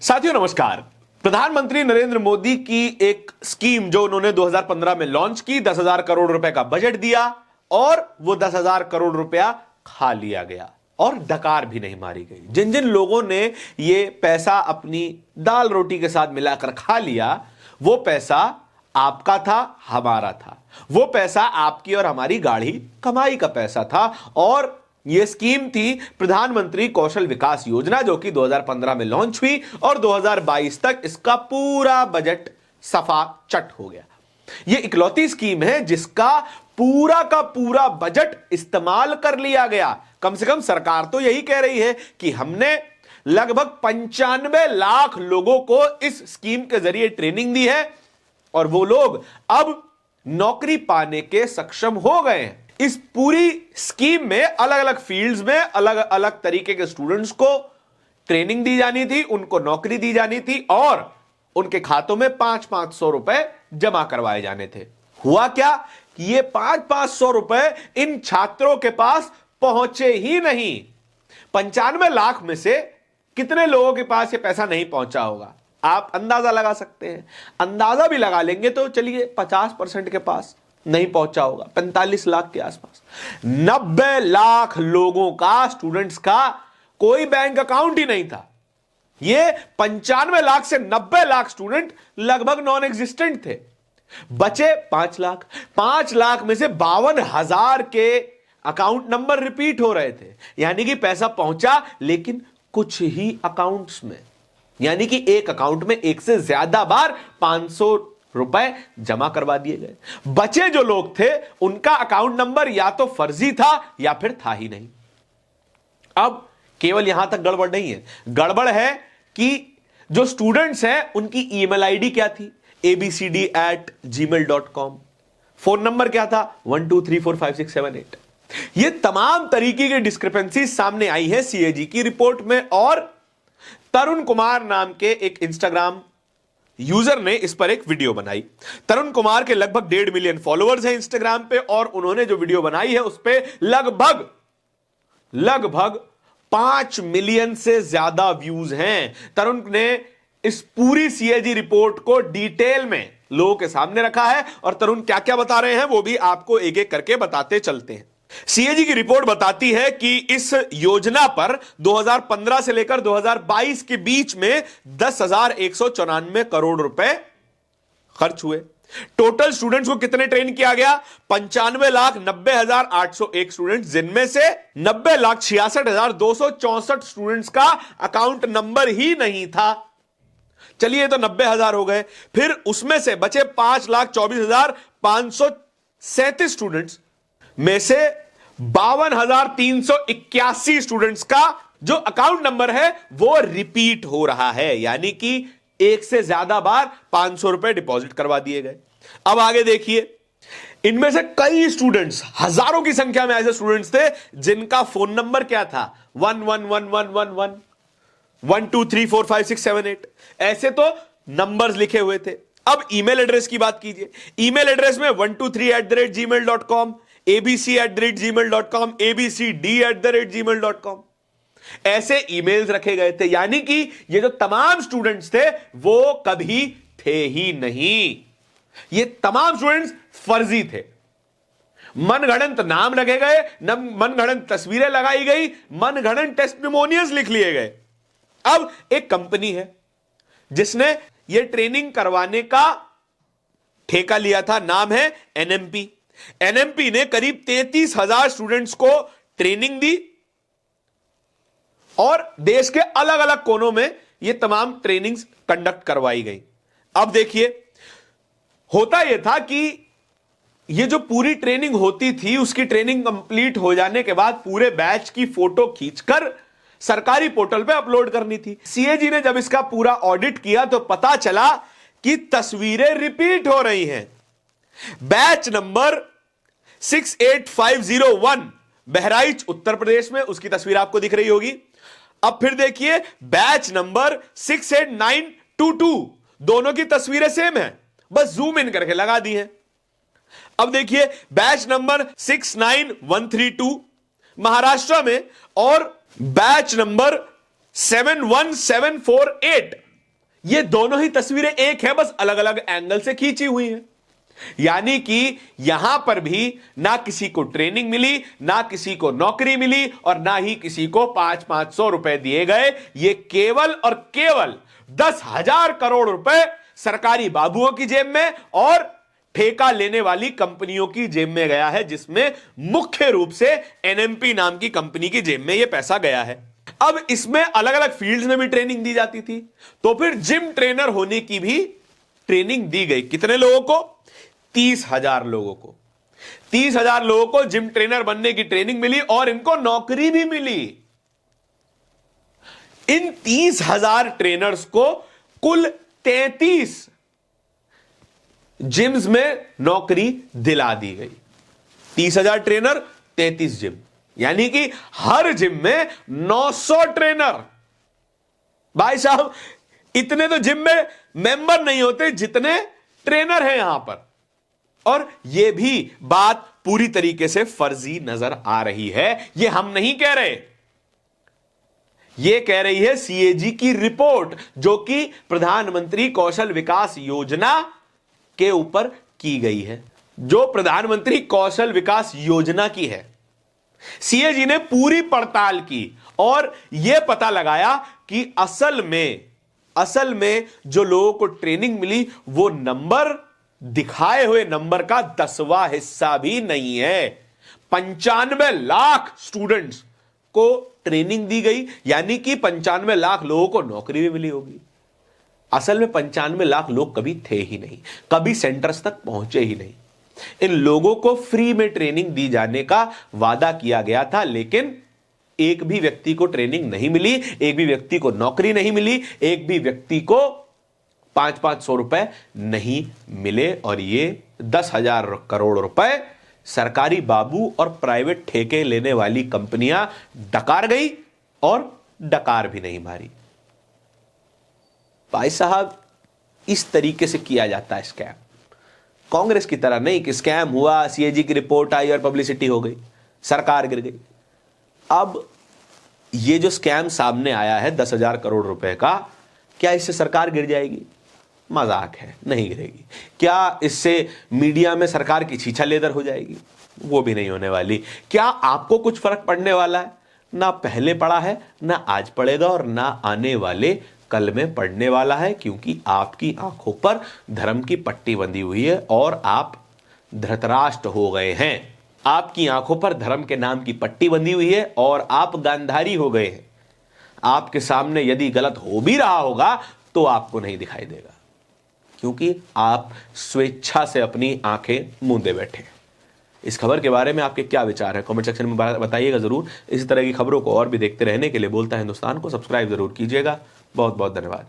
साथियों नमस्कार। प्रधानमंत्री नरेंद्र मोदी की एक स्कीम जो उन्होंने 2015 में लॉन्च की, 10,000 करोड़ रुपए का बजट दिया और वो 10,000 करोड़ रुपया खा लिया गया और डकार भी नहीं मारी गई। जिन जिन लोगों ने ये पैसा अपनी दाल रोटी के साथ मिलाकर खा लिया, वो पैसा आपका था, हमारा था। वो पैसा आपकी और हमारी गाढ़ी कमाई का पैसा था और यह स्कीम थी प्रधानमंत्री कौशल विकास योजना, जो कि 2015 में लॉन्च हुई और 2022 तक इसका पूरा बजट सफा चट हो गया। यह इकलौती स्कीम है जिसका पूरा का पूरा बजट इस्तेमाल कर लिया गया। कम से कम सरकार तो यही कह रही है कि हमने लगभग 95 लाख लोगों को इस स्कीम के जरिए ट्रेनिंग दी है और वो लोग अब नौकरी पाने के सक्षम हो गए हैं। इस पूरी स्कीम में अलग अलग फील्ड्स में अलग अलग तरीके के स्टूडेंट्स को ट्रेनिंग दी जानी थी, उनको नौकरी दी जानी थी और उनके खातों में 500-500 रुपए जमा करवाए जाने थे। हुआ क्या कि ये 500-500 रुपए इन छात्रों के पास पहुंचे ही नहीं। 95 लाख में से कितने लोगों के पास ये पैसा नहीं पहुंचा होगा, आप अंदाजा लगा सकते हैं। अंदाजा भी लगा लेंगे तो चलिए 50% के पास नहीं पहुंचा होगा, 45 लाख के आसपास। 90 लाख लोगों का, स्टूडेंट्स का कोई बैंक अकाउंट ही नहीं था। ये 95 लाख से 90 लाख स्टूडेंट लगभग नॉन एग्जिस्टेंट थे। बचे 5 लाख। 5 लाख में से 52,000 के अकाउंट नंबर रिपीट हो रहे थे, यानी कि पैसा पहुंचा लेकिन कुछ ही अकाउंट्स में, यानी कि एक अकाउंट में एक से ज्यादा बार 500 रुपए जमा करवा दिए गए। बचे जो लोग थे उनका अकाउंट नंबर या तो फर्जी था या फिर था ही नहीं। अब केवल यहां तक गड़बड़ नहीं है, गड़बड़ है कि जो स्टूडेंट्स हैं उनकी ईमेल आईडी क्या थी, abcd@gmail.com। फोन नंबर क्या था, 12345678। ये तमाम तरीके की डिस्क्रिपेंसी सामने आई है सीएजी की रिपोर्ट में और तरुण कुमार नाम के एक इंस्टाग्राम यूजर ने इस पर एक वीडियो बनाई। तरुण कुमार के लगभग 1.5 मिलियन फॉलोअर्स हैं इंस्टाग्राम पे और उन्होंने जो वीडियो बनाई है उस पे लगभग 5 मिलियन से ज्यादा व्यूज हैं। तरुण ने इस पूरी सीएजी रिपोर्ट को डिटेल में लोगों के सामने रखा है और तरुण क्या क्या बता रहे हैं वो भी आपको एक एक करके बताते चलते हैं। सीएजी की रिपोर्ट बताती है कि इस योजना पर 2015 से लेकर 2022 के बीच में 10,194 करोड़ रुपए खर्च हुए। टोटल स्टूडेंट्स को कितने ट्रेन किया गया, 95,90,801 स्टूडेंट्स, जिनमें से 90,66,264 स्टूडेंट्स का अकाउंट नंबर ही नहीं था। चलिए तो 90,000 हो गए, फिर उसमें से बचे 5,24,537 स्टूडेंट्स में से 52,381 स्टूडेंट्स का जो अकाउंट नंबर है वो रिपीट हो रहा है, यानी कि एक से ज्यादा बार 500 रुपए डिपॉजिट करवा दिए गए। अब आगे देखिए, इनमें से कई स्टूडेंट्स, हजारों की संख्या में ऐसे स्टूडेंट्स थे जिनका फोन नंबर क्या था, 111111 12345678, ऐसे तो नंबर्स लिखे हुए थे। अब ईमेल एड्रेस की बात कीजिए। ईमेल एड्रेस में 123@gmail.com, abc@gmail.com, abcd@gmail.com, ऐसे ईमेल्स रखे गए थे, यानी कि ये जो तमाम स्टूडेंट्स थे वो कभी थे ही नहीं। ये तमाम स्टूडेंट्स फर्जी थे। मनगढ़ंत नाम रखे गए, मनगढ़ंत तस्वीरें लगाई गई, मनगढ़ंत टेस्टिमोनियल्स लिख लिए गए। अब एक कंपनी है जिसने ये ट्रेनिंग करवाने का ठेका लिया था, नाम है एनएमपी। एनएमपी ने करीब 33,000 स्टूडेंट्स को ट्रेनिंग दी और देश के अलग अलग कोनों में ये तमाम ट्रेनिंग्स कंडक्ट करवाई गई। अब देखिए, होता यह था कि ये जो पूरी ट्रेनिंग होती थी, उसकी ट्रेनिंग कंप्लीट हो जाने के बाद पूरे बैच की फोटो खींचकर सरकारी पोर्टल पे अपलोड करनी थी। सीएजी ने जब इसका पूरा ऑडिट किया तो पता चला कि तस्वीरें रिपीट हो रही हैं। बैच नंबर 68501 बहराइच उत्तर प्रदेश में, उसकी तस्वीर आपको दिख रही होगी। अब फिर देखिए बैच नंबर 68922, दोनों की तस्वीरें सेम है, बस जूम इन करके लगा दी है। अब देखिए बैच नंबर 69132 महाराष्ट्र में और बैच नंबर 71748 ये दोनों ही तस्वीरें एक है, बस अलग अलग एंगल से खींची हुई हैं। यानी कि यहां पर भी ना किसी को ट्रेनिंग मिली, ना किसी को नौकरी मिली, और ना ही किसी को 500 रुपए दिए गए। ये केवल और केवल 10,000 करोड़ रुपए सरकारी बाबुओं की जेब में और ठेका लेने वाली कंपनियों की जेब में गया है, जिसमें मुख्य रूप से एनएमपी नाम की कंपनी की जेब में यह पैसा गया है। अब इसमें अलग अलग फील्ड्स में भी ट्रेनिंग दी जाती थी, तो फिर जिम ट्रेनर होने की भी ट्रेनिंग दी गई। कितने लोगों को? 30,000 लोगों को। 30,000 लोगों को जिम ट्रेनर बनने की ट्रेनिंग मिली और इनको नौकरी भी मिली। इन 30,000 ट्रेनर्स को कुल 33 जिम्स में नौकरी दिला दी गई। 30,000 ट्रेनर, 33 जिम, यानी कि हर जिम में 900 ट्रेनर। भाई साहब, इतने तो जिम में मेंबर नहीं होते जितने ट्रेनर हैं यहां पर। और यह भी बात पूरी तरीके से फर्जी नजर आ रही है। यह हम नहीं कह रहे, यह कह रही है सीएजी की रिपोर्ट, जो कि प्रधानमंत्री कौशल विकास योजना के ऊपर की गई है। जो प्रधानमंत्री कौशल विकास योजना की है, सीएजी ने पूरी पड़ताल की और यह पता लगाया कि असल में जो लोगों को ट्रेनिंग मिली वो नंबर, दिखाए हुए नंबर का 10वां हिस्सा भी नहीं है। 95 लाख स्टूडेंट्स को ट्रेनिंग दी गई, यानी कि 95 लाख लोगों को नौकरी भी मिली होगी। असल में 95 लाख लोग कभी थे ही नहीं, कभी सेंटर्स तक पहुंचे ही नहीं। इन लोगों को फ्री में ट्रेनिंग दी जाने का वादा किया गया था, लेकिन एक भी व्यक्ति को ट्रेनिंग नहीं मिली, एक भी व्यक्ति को नौकरी नहीं मिली, एक भी व्यक्ति को 500 रुपए नहीं मिले। और ये 10,000 करोड़ रुपए सरकारी बाबू और प्राइवेट ठेके लेने वाली कंपनियां डकार गई और डकार भी नहीं मारी। भाई साहब, इस तरीके से किया जाता है स्कैम। कांग्रेस की तरह नहीं कि स्कैम हुआ, सीएजी की रिपोर्ट आई और पब्लिसिटी हो गई, सरकार गिर गई। अब ये जो स्कैम सामने आया है 10,000 करोड़ रुपए का, क्या इससे सरकार गिर जाएगी? मजाक है, नहीं गिरेगी। क्या इससे मीडिया में सरकार की छीछा लेदर हो जाएगी? वो भी नहीं होने वाली। क्या आपको कुछ फर्क पड़ने वाला है? ना पहले पड़ा है, ना आज पड़ेगा और ना आने वाले कल में पड़ने वाला है, क्योंकि आपकी आंखों पर धर्म की पट्टी बंधी हुई है और आप धृतराष्ट्र हो गए हैं। आपकी आंखों पर धर्म के नाम की पट्टी बंधी हुई है और आप गांधारी हो गए हैं। आपके सामने यदि गलत हो भी रहा होगा तो आपको नहीं दिखाई देगा, क्योंकि आप स्वेच्छा से अपनी आंखें मूंदे बैठे। इस खबर के बारे में आपके क्या विचार है, कमेंट सेक्शन में बताइएगा जरूर। इसी तरह की खबरों को और भी देखते रहने के लिए बोलता हिंदुस्तान को सब्सक्राइब जरूर कीजिएगा। बहुत बहुत धन्यवाद।